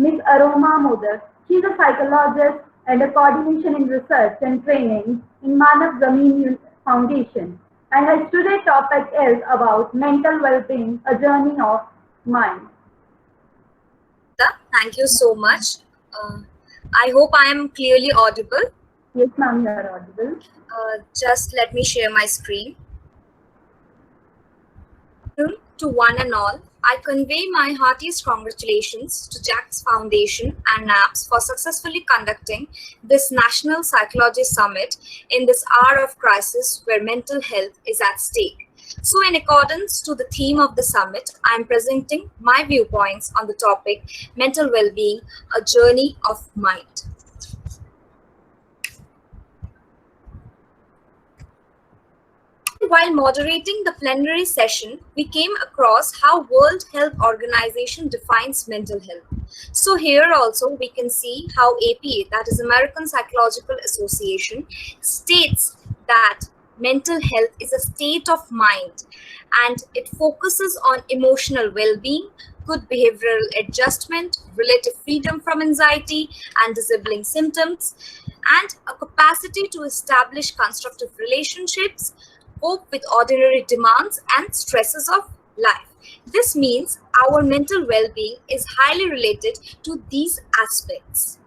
Ms. Aroma Modak. She is a psychologist and a coordination in research and training in Manav Zameen Foundation. And her today's topic is about mental well-being, a journey of mind. Thank you so much. I hope I am clearly audible. Yes, ma'am, you are audible. Just let me share my screen. To one and all, I convey my heartiest congratulations to Jax Foundation and NAPS for successfully conducting this National Psychologist Summit in this hour of crisis where mental health is at stake. So in accordance to the theme of the summit, I am presenting my viewpoints on the topic mental well-being, a journey of mind. While moderating the plenary session, we came across how World Health Organization defines mental health. So here also we can see how APA, that is American Psychological Association, states that mental health is a state of mind and it focuses on emotional well-being, good behavioral adjustment, relative freedom from anxiety and disabling symptoms, and a capacity to establish constructive relationships, cope with ordinary demands and stresses of life. This means our mental well-being is highly related to these aspects.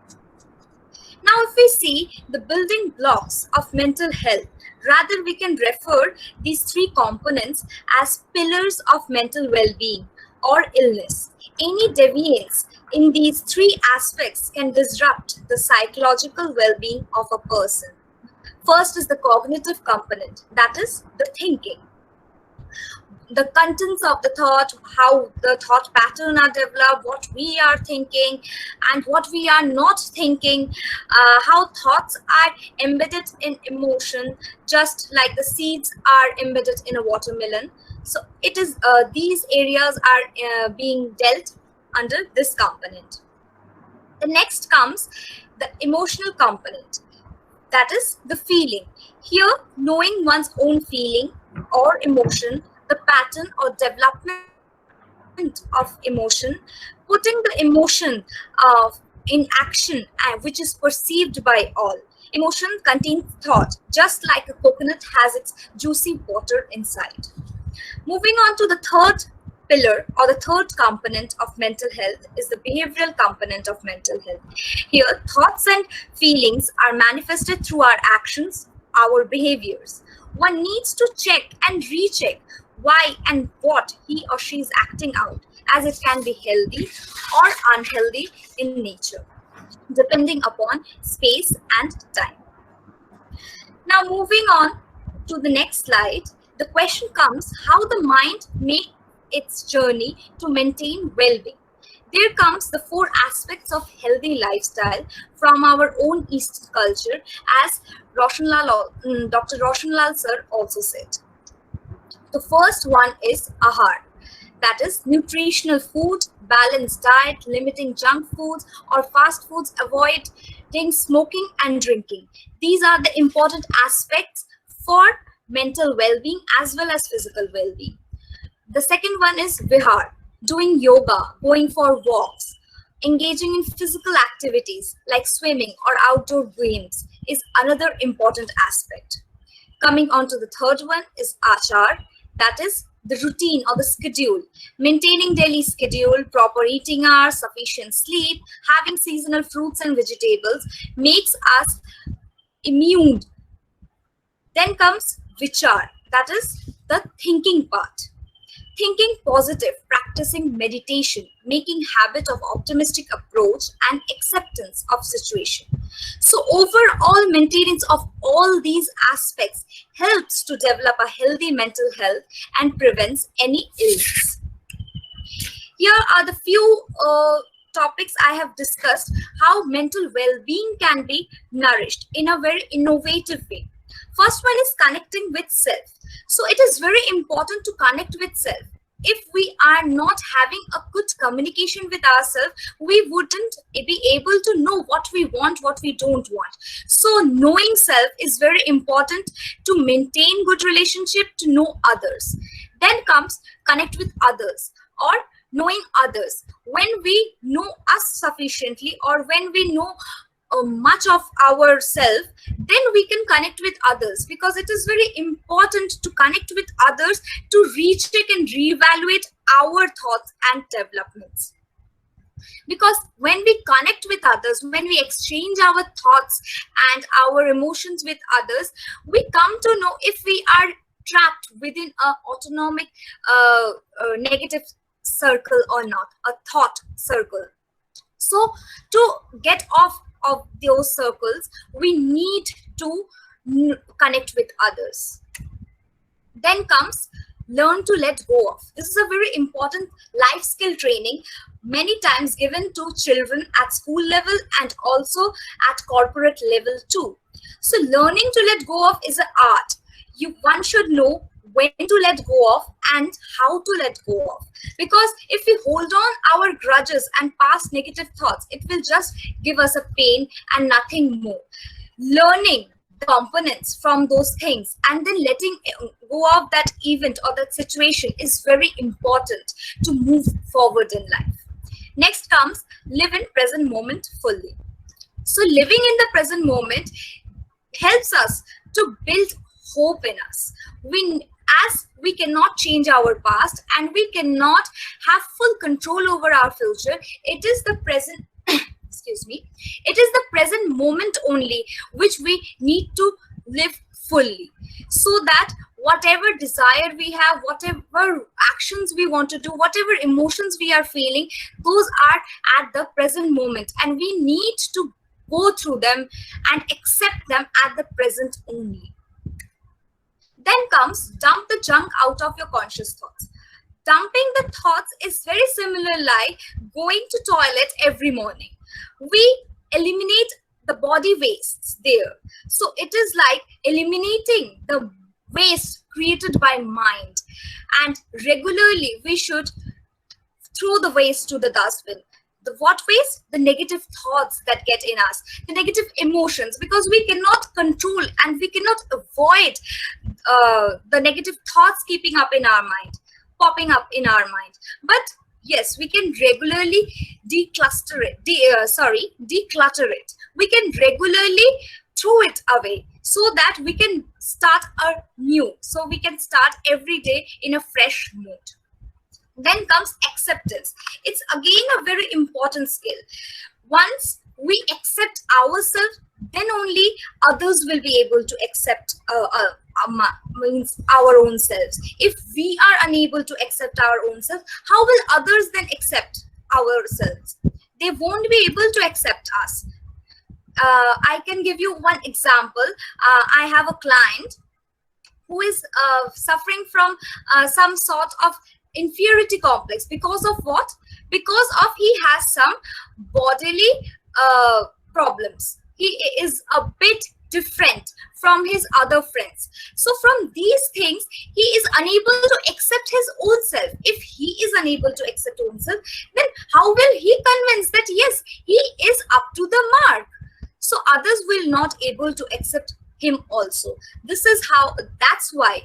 Now, if we see the building blocks of mental health, rather we can refer these three components as pillars of mental well-being or illness. Any deviance in these three aspects can disrupt the psychological well-being of a person. First is the cognitive component, that is the thinking. The contents of the thought, how the thought pattern are developed, what we are thinking and what we are not thinking, how thoughts are embedded in emotion, just like the seeds are embedded in a watermelon. So it is these areas are being dealt under this component. The next comes the emotional component. That is the feeling. Here, knowing one's own feeling or emotion, the pattern or development of emotion, putting the emotion in action, which is perceived by all. Emotion contains thought, just like a coconut has its juicy water inside. Moving on to the third pillar or the third component of mental health is the behavioral component of mental health. Here, thoughts and feelings are manifested through our actions, our behaviors. One needs to check and recheck why and what he or she is acting out, as it can be healthy or unhealthy in nature, depending upon space and time. Now, moving on to the next slide, the question comes how the mind makes its journey to maintain well-being. There comes the four aspects of healthy lifestyle from our own East culture, as Dr. Roshanlal sir also said. The first one is ahar, that is nutritional food, balanced diet, limiting junk foods or fast foods, avoiding smoking and drinking. These are the important aspects for mental well-being as well as physical well-being. The second one is vihar, doing yoga, going for walks, engaging in physical activities like swimming or outdoor games is another important aspect. Coming on to the third one is achar, that is the routine or the schedule, maintaining daily schedule, proper eating hours, sufficient sleep, having seasonal fruits and vegetables makes us immune. Then comes vichar, that is the thinking part. Thinking positive, practicing meditation, making habit of optimistic approach and acceptance of situation. So overall maintenance of all these aspects helps to develop a healthy mental health and prevents any illness. Here are the few topics I have discussed, how mental well-being can be nourished in a very innovative way. First one is connecting with self. So it is very important to connect with self. If we are not having a good communication with ourselves, we wouldn't be able to know what we want, what we don't want. So knowing self is very important to maintain good relationship, to know others. Then comes connect with others or knowing others. When we know us sufficiently, or when we know much of ourselves, then we can connect with others, because it is very important to connect with others to recheck and reevaluate our thoughts and developments. Because when we connect with others, when we exchange our thoughts and our emotions with others, we come to know if we are trapped within a autonomic negative circle or not, a thought circle. So to get off of those circles, we need to connect with others. Then comes learn to let go of. This is a very important life skill training, many times given to children at school level and also at corporate level too. So learning to let go of is an art. One should know when to let go of and how to let go of. Because if we hold on our grudges and past negative thoughts, it will just give us a pain and nothing more. Learning the components from those things and then letting go of that event or that situation is very important to move forward in life. Next comes live in present moment fully. So living in the present moment helps us to build hope in us. As we cannot change our past and we cannot have full control over our future, it is the present excuse me, it is the present moment only which we need to live fully, so that whatever desire we have, whatever actions we want to do, whatever emotions we are feeling, those are at the present moment, and we need to go through them and accept them at the present only. Then comes dump the junk out of your conscious thoughts. Dumping the thoughts is very similar like going to toilet every morning. We eliminate the body wastes there. So it is like eliminating the waste created by mind. And regularly we should throw the waste to the dustbin. The what waste? The negative thoughts that get in us, the negative emotions, because we cannot control and we cannot avoid the negative thoughts keeping up in our mind, popping up in our mind. But yes, we can regularly declutter it. We can regularly throw it away so that we can start anew. So we can start every day in a fresh mood. Then comes acceptance. It's again a very important skill. Once we accept ourselves, then only others will be able to accept means our own selves. If we are unable to accept our own self, how will others then accept ourselves? They won't be able to accept us. I can give you one example. I have a client who is suffering from some sort of inferiority complex. Because of what? Because of he has some bodily problems. He is a bit different from his other friends. So from these things, he is unable to accept his own self. If he is unable to accept his own self, then how will he convince that yes, he is up to the mark? So others will not able to accept him also. This is how, that's why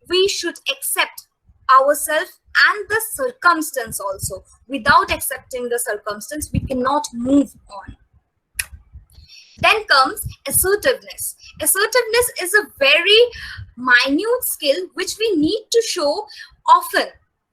we should accept ourselves and the circumstance also. Without accepting the circumstance, we cannot move on. Then comes assertiveness. Assertiveness is a very minute skill which we need to show often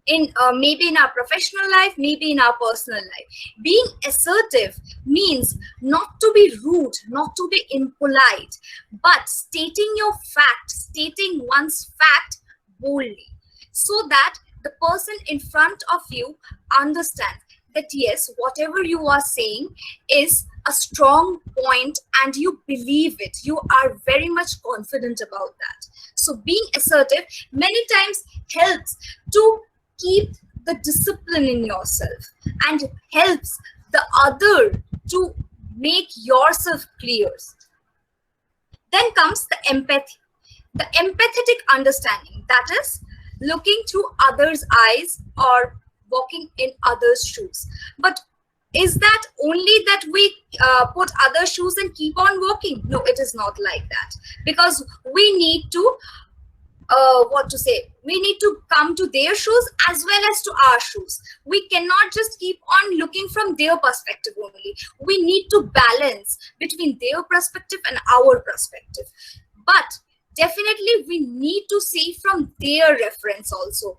in maybe in our professional life, maybe in our personal life. Being assertive means not to be rude, not to be impolite, but stating your fact, stating one's fact boldly, so that the person in front of you understands that yes, whatever you are saying is a strong point and you believe it. You are very much confident about that. So being assertive many times helps to keep the discipline in yourself and helps the other to make yourself clear. Then comes the empathy, the empathetic understanding, that is looking through others' eyes or walking in others' shoes. But is that only that we put other shoes and keep on walking? No, it is not like that, because we need to what to say, we need to come to their shoes as well as to our shoes. We cannot just keep on looking from their perspective only. We need to balance between their perspective and our perspective, but definitely we need to see from their reference also,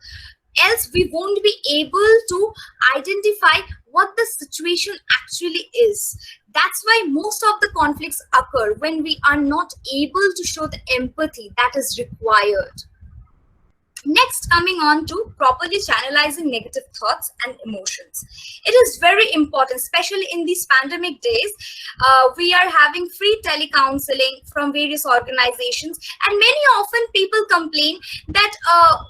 else we won't be able to identify what the situation actually is. That's why most of the conflicts occur when we are not able to show the empathy that is required. Next, coming on to properly channelizing negative thoughts and emotions. It is very important, especially in these pandemic days. We are having free telecounseling from various organizations, and many often people complain that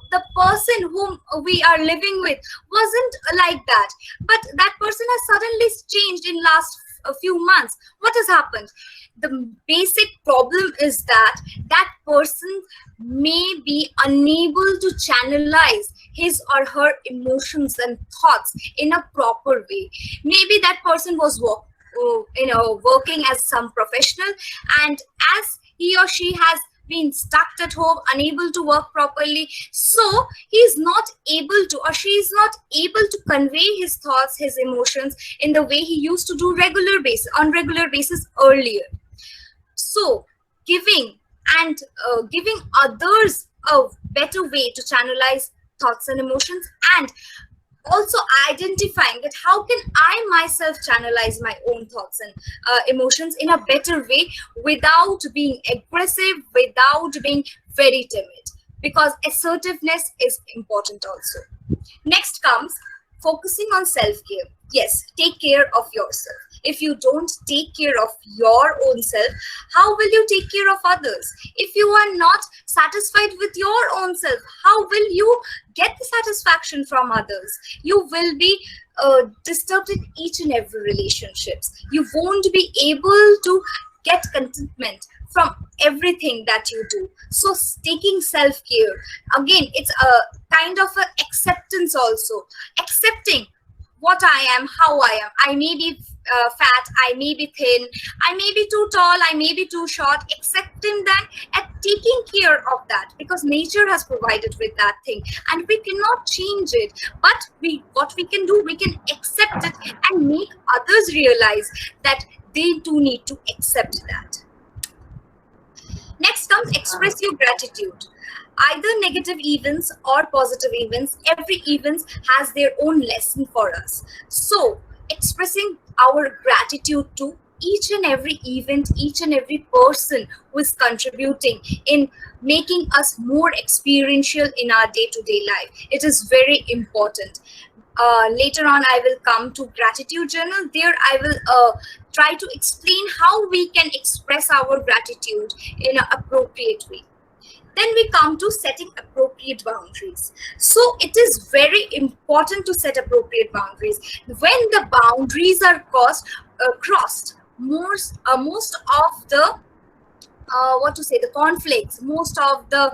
the person whom we are living with wasn't like that, but that person has suddenly changed in last a few months. What has happened? The basic problem is that that person may be unable to channelize his or her emotions and thoughts in a proper way. Maybe that person was working as some professional, and as he or she has been stuck at home, unable to work properly, so he is not able to, or she is not able to convey his thoughts, his emotions in the way he used to do on regular basis earlier. So giving others a better way to channelize thoughts and emotions, and also identifying that how can I myself channelize my own thoughts and emotions in a better way without being aggressive, without being very timid, because assertiveness is important also. Next comes focusing on self-care. Yes, take care of yourself. If you don't take care of your own self, how will you take care of others? If you are not satisfied with your own self, how will you get the satisfaction from others? You will be disturbed in each and every relationships. You won't be able to get contentment from everything that you do. So taking self-care, again, it's a kind of an acceptance also. Accepting what I am, how I am. I may be fat, I may be thin, I may be too tall, I may be too short. Accepting that and taking care of that, because nature has provided with that thing and we cannot change it. But what we can do, we can accept it and make others realize that they too need to accept that. Next comes express your gratitude. Either negative events or positive events, every event has their own lesson for us. So expressing our gratitude to each and every event, each and every person who is contributing in making us more experiential in our day-to-day life, it is very important. Later on, I will come to gratitude journal. There I will try to explain how we can express our gratitude in an appropriate way. Then we come to setting appropriate boundaries. So it is very important to set appropriate boundaries. When the boundaries are crossed, most of the the conflicts, most of the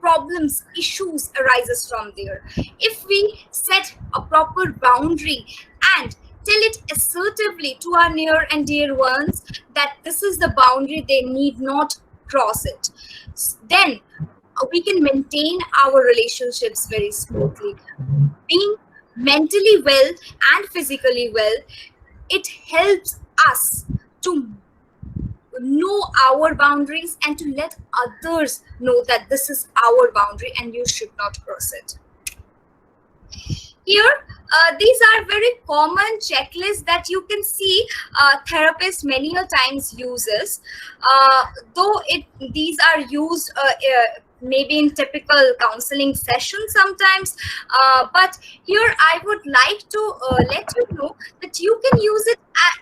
problems, issues arises from there. If we set a proper boundary and tell it assertively to our near and dear ones that this is the boundary, they need not cross it, then we can maintain our relationships very smoothly. Being mentally well and physically well, it helps us to know our boundaries and to let others know that this is our boundary and you should not cross it. Here, these are very common checklists that you can see therapists many a times uses, though these are used maybe in typical counseling sessions sometimes, but here I would like to let you know that you can use it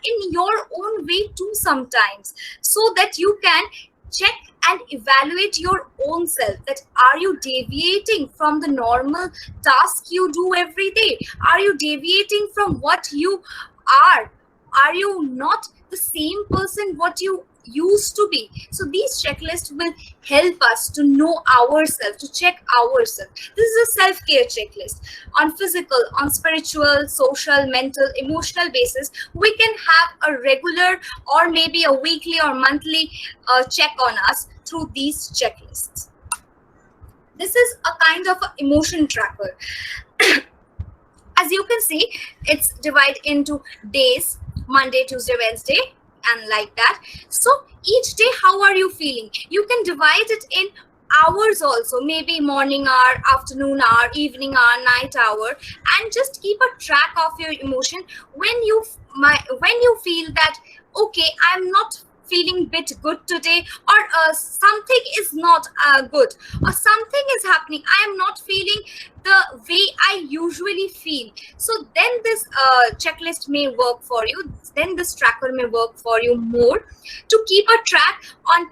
in your own way too sometimes, so that you can check and evaluate your own self, that are you deviating from the normal task you do every day? Are you deviating from what you are? Are you not the same person what you used to be? So these checklists will help us to know ourselves, to check ourselves. This is a self-care checklist on physical, on spiritual, social, mental, emotional basis. We can have a regular or maybe a weekly or monthly check on us through these checklists. This is a kind of a emotion tracker. As you can see, it's divided into days, Monday, Tuesday, Wednesday, and like that. So each day, how are you feeling? You can divide it in hours also, maybe morning hour, afternoon hour, evening hour, night hour, and just keep a track of your emotion. When you feel that, okay, I'm not feeling bit good today, or something is not good, or something is happening, I am not feeling the way I usually feel. So then this checklist may work for you, then this tracker may work for you more, to keep a track on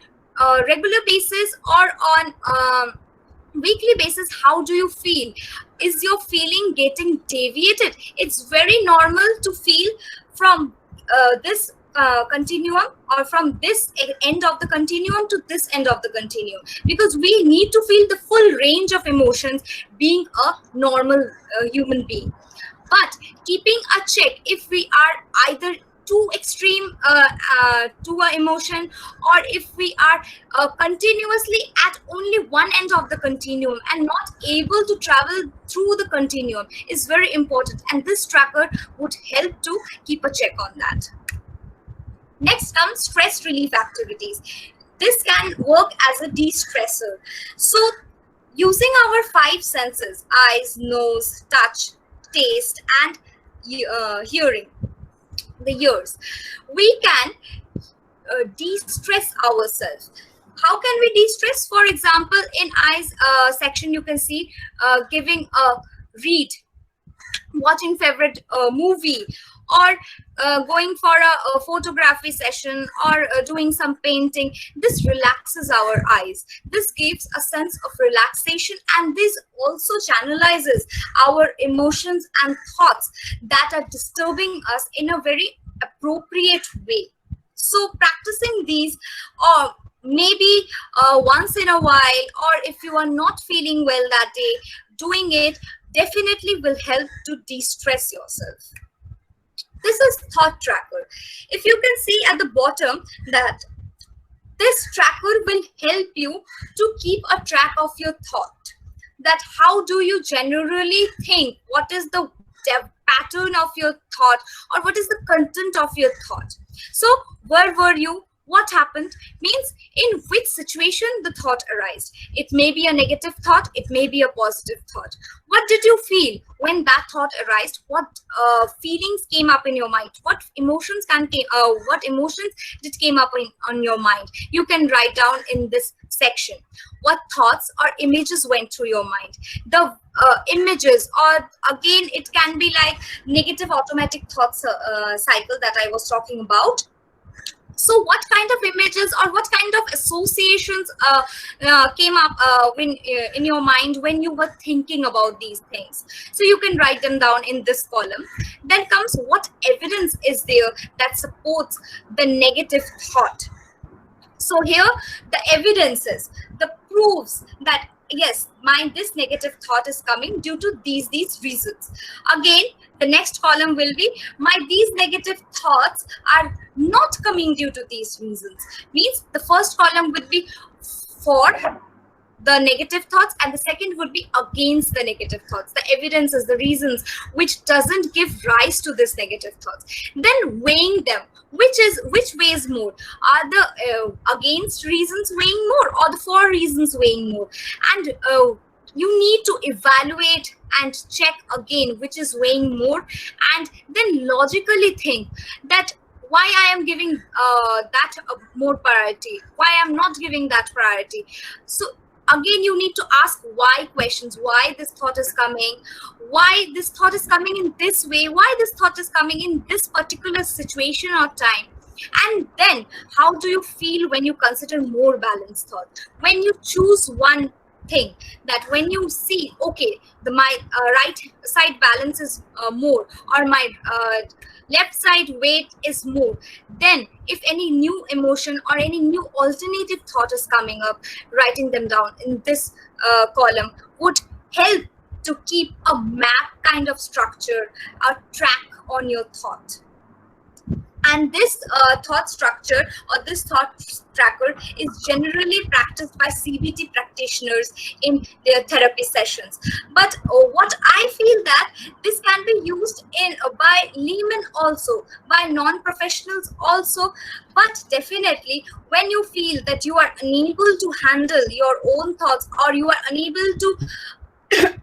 regular basis or on weekly basis. How do you feel? Is your feeling getting deviated? It's very normal to feel from this continuum, or from this end of the continuum to this end of the continuum, because we need to feel the full range of emotions being a normal human being. But keeping a check if we are either too extreme to our emotion, or if we are continuously at only one end of the continuum and not able to travel through the continuum, is very important, and this tracker would help to keep a check on that. Next comes stress relief activities. This can work as a de-stressor. So using our five senses, eyes, nose, touch, taste, and hearing, the ears, we can de-stress ourselves. How can we de-stress? For example, in eyes section, you can see giving a read, watching favorite movie, or going for a photography session, or doing some painting. This relaxes our eyes. This gives a sense of relaxation, and this also channelizes our emotions and thoughts that are disturbing us in a very appropriate way. So practicing these, or maybe once in a while, or if you are not feeling well that day, doing it definitely will help to de-stress yourself. This is thought tracker. If you can see at the bottom that this tracker will help you to keep a track of your thought, that how do you generally think, what is the pattern of your thought, or what is the content of your thought. So where were you, what happened, means in which situation the thought arose. It may be a negative thought, it may be a positive thought. What did you feel when that thought arose? What feelings came up in your mind? What emotions did came up on your mind? You can write down in this section. What thoughts or images went through your mind? The images, or again, it can be like negative automatic thoughts cycle that I was talking about. So what kind of images or what kind of associations came up in your mind when you were thinking about these things? So you can write them down in this column. Then comes what evidence is there that supports the negative thought. So here the evidences, the proofs that yes, this negative thought is coming due to these reasons. Again, the next column will be these negative thoughts are not coming due to these reasons. Means the first column would be for the negative thoughts, and the second would be against the negative thoughts. The evidence is the reasons which doesn't give rise to this negative thoughts. Then weighing them, which weighs more? Are the against reasons weighing more, or the for reasons weighing more? And you need to evaluate and check again which is weighing more, and then logically think that why I am giving that more priority, why I'm not giving that priority. So again, you need to ask why questions. Why this thought is coming? Why this thought is coming in this way? Why this thought is coming in this particular situation or time? And then how do you feel when you consider more balanced thought? When you choose one thing, that when you see, okay, my right side balance is more, or my left side weight is more, then if any new emotion or any new alternative thought is coming up, writing them down in this column would help to keep a map kind of structure, a track on your thought. And this thought structure or this thought tracker is generally practiced by CBT practitioners in their therapy sessions. But what I feel that this can be used in by laymen also, by non-professionals also. But definitely, when you feel that you are unable to handle your own thoughts, or you are unable to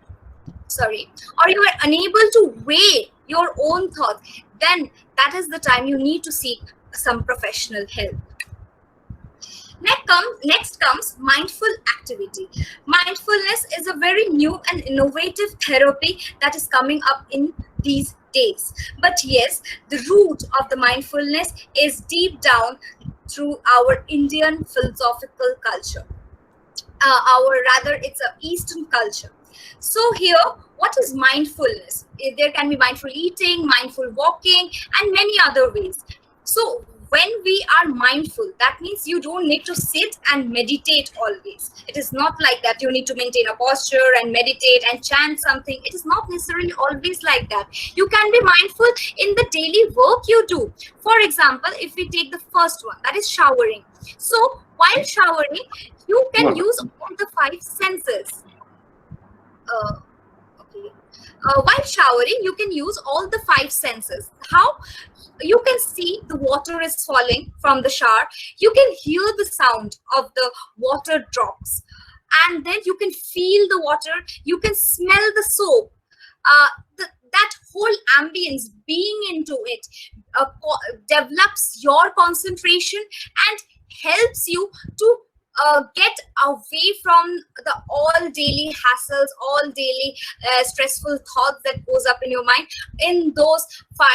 sorry, or you are unable to weigh your own thoughts, then that is the time you need to seek some professional help. Next comes mindful activity. Mindfulness is a very new and innovative therapy that is coming up in these days. But yes, the root of the mindfulness is deep down through our Indian philosophical culture. Our rather, it's a Eastern culture. So here, what is mindfulness? There can be mindful eating, mindful walking, and many other ways. So when we are mindful, that means you don't need to sit and meditate always. It is not like that you need to maintain a posture and meditate and chant something. It is not necessarily always like that. You can be mindful in the daily work you do. For example, if we take the first one, that is showering. So while showering, you can use all the five senses. Okay. While showering, you can use all the five senses. How? You can see the water is falling from the shower. You can hear the sound of the water drops. And then you can feel the water. You can smell the soap. That whole ambience, being into it, develops your concentration and helps you to get away from the all daily hassles, all daily stressful thoughts that goes up in your mind in those 5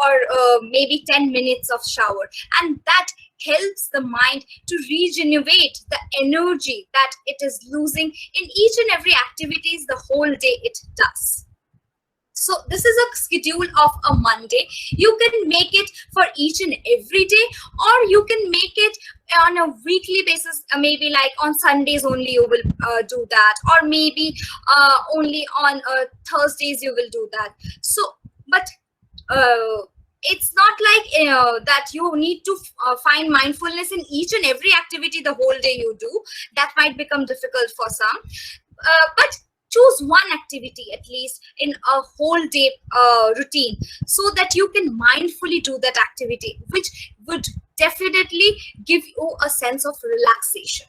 or maybe 10 minutes of shower. And that helps the mind to regenerate the energy that it is losing in each and every activities the whole day it does. So this is a schedule of a Monday. You can make it for each and every day, or you can make it on a weekly basis. Maybe like on Sundays only you will do that, or maybe only on Thursdays you will do that. So, but it's not like that you need to find mindfulness in each and every activity the whole day you do. That might become difficult for some, but choose one activity at least in a whole day routine, so that you can mindfully do that activity, which would definitely give you a sense of relaxation.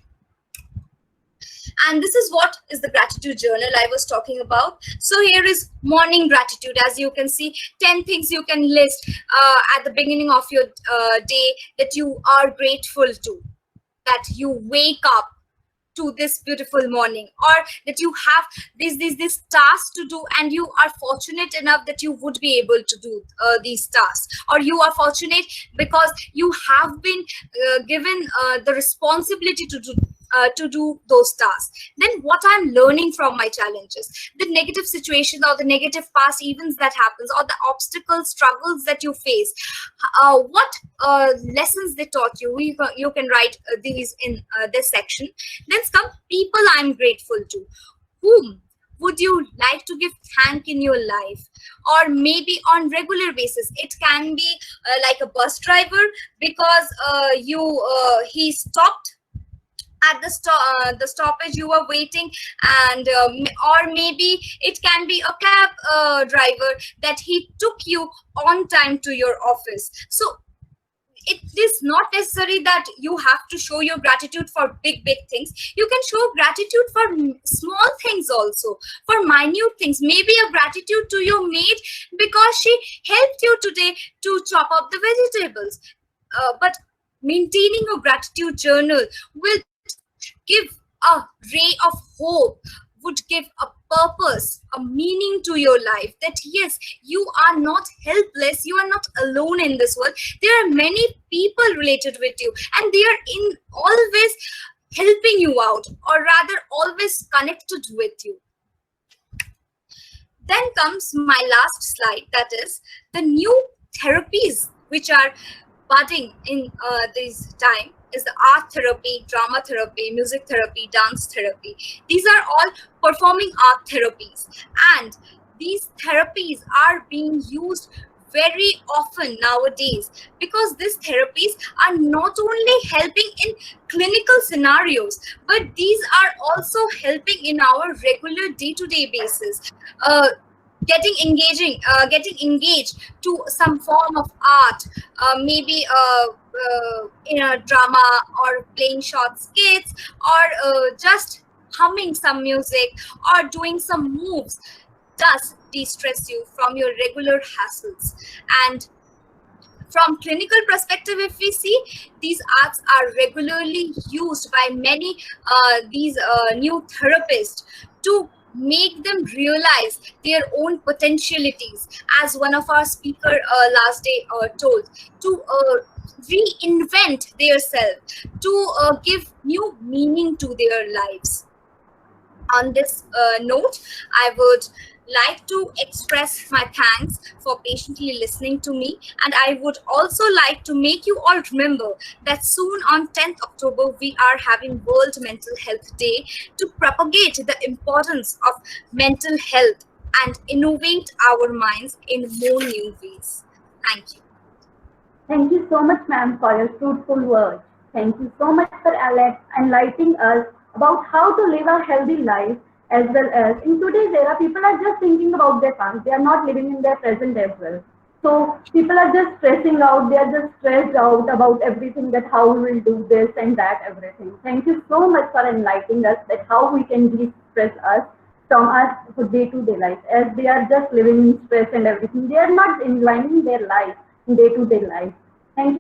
And this is what is the gratitude journal I was talking about. So here is morning gratitude. As you can see, 10 things you can list at the beginning of your day that you are grateful to, that you wake up to this beautiful morning, or that you have this task to do, and you are fortunate enough that you would be able to do these tasks, or you are fortunate because you have been given the responsibility to do those tasks. Then what I'm learning from my challenges, the negative situation or the negative past events that happens, or the obstacles, struggles that you face, what lessons they taught you. You can write these in this section. Then come people I'm grateful to. Whom would you like to give thank in your life, or maybe on regular basis? It can be like a bus driver, because he stopped at the stoppage you were waiting, and or maybe it can be a cab driver, that he took you on time to your office. So it is not necessary that you have to show your gratitude for big things. You can show gratitude for small things also, for minute things. Maybe a gratitude to your maid because she helped you today to chop up the vegetables. But maintaining a gratitude journal will give a ray of hope, would give a purpose, a meaning to your life, that yes, you are not helpless, you are not alone in this world. There are many people related with you, and they are in always helping you out, or rather always connected with you. Then comes my last slide, that is the new therapies which are budding in this time. Is the art therapy, drama therapy, music therapy, dance therapy. These are all performing art therapies, and these therapies are being used very often nowadays, because these therapies are not only helping in clinical scenarios, but these are also helping in our regular day-to-day basis. uh, getting engaged to some form of art, maybe in a drama, or playing short skits, or just humming some music, or doing some moves, does de-stress you from your regular hassles. And from clinical perspective, if we see, these arts are regularly used by many these new therapists to make them realize their own potentialities, as one of our speaker last day told, to reinvent their self, to give new meaning to their lives. On this note, I would like to express my thanks for patiently listening to me. And I would also like to make you all remember that soon on 10th October, we are having World Mental Health Day to propagate the importance of mental health and innovate our minds in more new ways. Thank you. Thank you so much, ma'am, for your fruitful words. Thank you so much for enlightening us about how to live a healthy life, as well as in today's era, people are just thinking about their past. They are not living in their present as well. So people are just stressing out. They are just stressed out about everything, that how we will do this and that, everything. Thank you so much for enlightening us that how we can de-stress us from our day-to-day life, as they are just living in stress and everything. They are not enlightening their life, day-to-day life. Thank you.